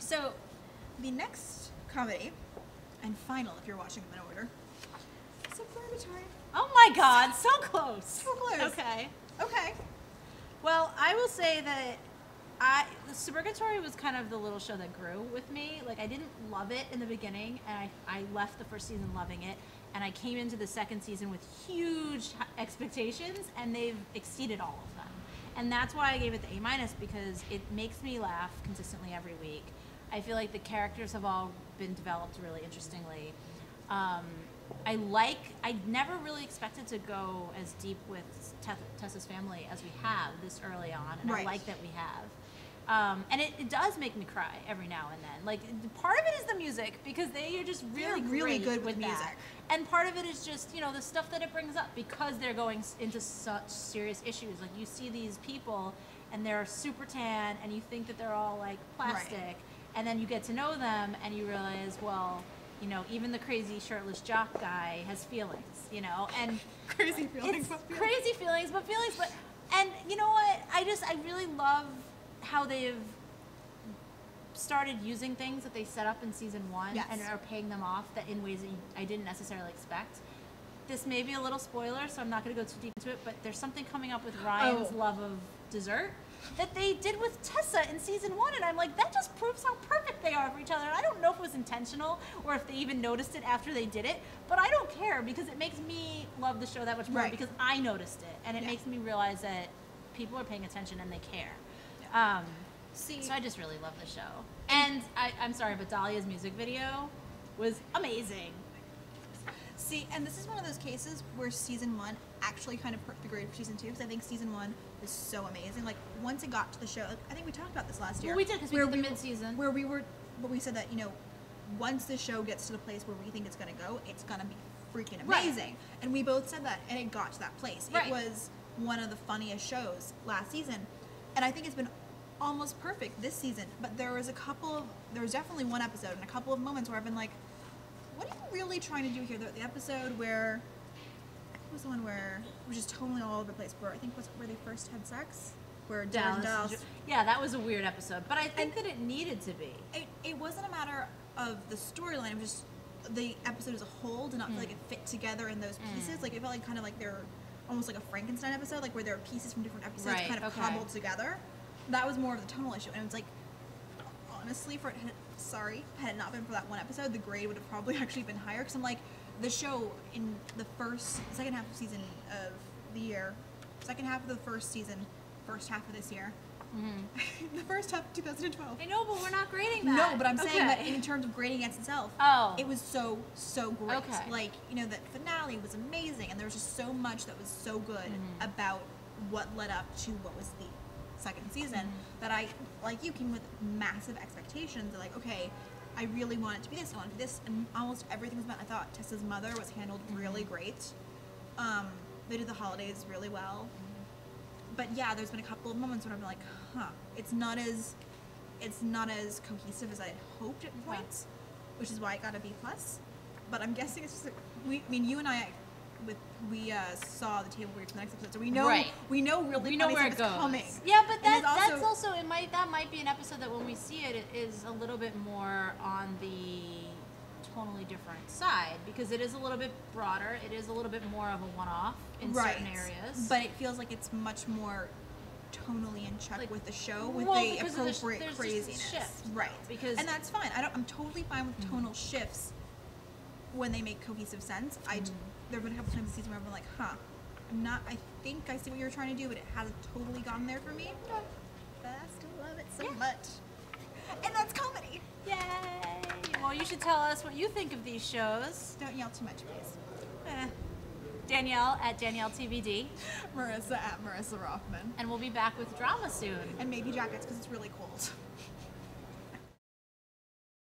So, the next comedy, and final if you're watching them in order, SUBURGATORY. Oh my God, so close. So close. Okay. Okay. Well, I will say that SUBURGATORY was kind of the little show that grew with me. Like, I didn't love it in the beginning, and I left the first season loving it, and I came into the second season with huge expectations, and they've exceeded all of them. And that's why I gave it the A-, because it makes me laugh consistently every week. I feel like the characters have all been developed really interestingly. I never really expected to go as deep with Tessa's family as we have this early on, and I like that we have. And it does make me cry every now and then. Like, part of it is the music, because they are just really good with music. That. And part of it is just, you know, the stuff that it brings up, because they're going into such serious issues. Like, you see these people, and they're super tan, and you think that they're all, like, plastic. And then you get to know them, and you realize, well, you know, even the crazy shirtless jock guy has feelings, you know, and crazy feelings, but and you know what? I really love how they've started using things that they set up in season 1 and are paying them off in ways that I didn't necessarily expect. This may be a little spoiler, so I'm not going to go too deep into it, but there's something coming up with Ryan's love of dessert that they did with Tessa in season 1, and I'm like, that just proves how perfect they are for each other. And I don't know if it was intentional or if they even noticed it after they did it, but I don't care, because it makes me love the show that much more because I noticed it, and it makes me realize that people are paying attention and they care. So I just really love the show. And I'm sorry, but Dahlia's music video was amazing. See, and this is one of those cases where season 1 actually kind of hurt the grade for season 2, because I think season 1 was so amazing. Like, once it got to the show, like, I think we talked about this last year. Well, we did, because we did the mid-season. But we said that, you know, once the show gets to the place where we think it's going to go, it's going to be freaking amazing. And we both said that, and it got to that place. It was one of the funniest shows last season. And I think it's been almost perfect this season. But there was definitely one episode and a couple of moments where I've been like, what are you really trying to do here? The episode where, what was the one where it was just totally all over the place, where I think was where they first had sex? Where Dallas. Yeah, that was a weird episode, but I think that it needed to be. It wasn't a matter of the storyline, it was just the episode as a whole did not feel like it fit together in those pieces. Like, it felt like kind of like they're almost like a Frankenstein episode, like where there are pieces from different episodes kind of cobbled together. That was more of the tonal issue, and it was like, honestly, had it not been for that one episode, the grade would have probably actually been higher, because I'm like, the show in the second half of season of the year, second half of the first season, first half of this year, the first half of 2012. I know, but we're not grading that. No, but I'm saying that in terms of grading against itself, it was so great. Like, you know, that finale was amazing, and there was just so much that was so good about what led up to what was the second season, that I, like you, came with massive expectations. Like, okay, I really want it to be this, I want it to be this, and almost everything was met. I thought Tessa's mother was handled really great. They did the holidays really well. But yeah, there's been a couple of moments when I'm like, it's not as cohesive as I had hoped at points, which is why it got a B+. But I'm guessing it's just, you and I, we saw the table read for the next episode, so we know where it's coming. Yeah, but that's also that might be an episode that when we see it, it is a little bit more on the tonally different side, because it is a little bit broader. It is a little bit more of a one-off in certain areas. But it feels like it's much more tonally in check with the show, with the appropriate craziness. And that's fine. I'm totally fine with tonal shifts when they make cohesive sense. There have been a couple times this season where I've been like, I think I see what you're trying to do, but it hasn't totally gotten there for me. But I still love it so much. And that's comedy. Yay! Well, you should tell us what you think of these shows. Don't yell too much, please. Danielle at Danielle TVD. Marisa at Marisa Rothman. And we'll be back with drama soon. And maybe jackets, because it's really cold.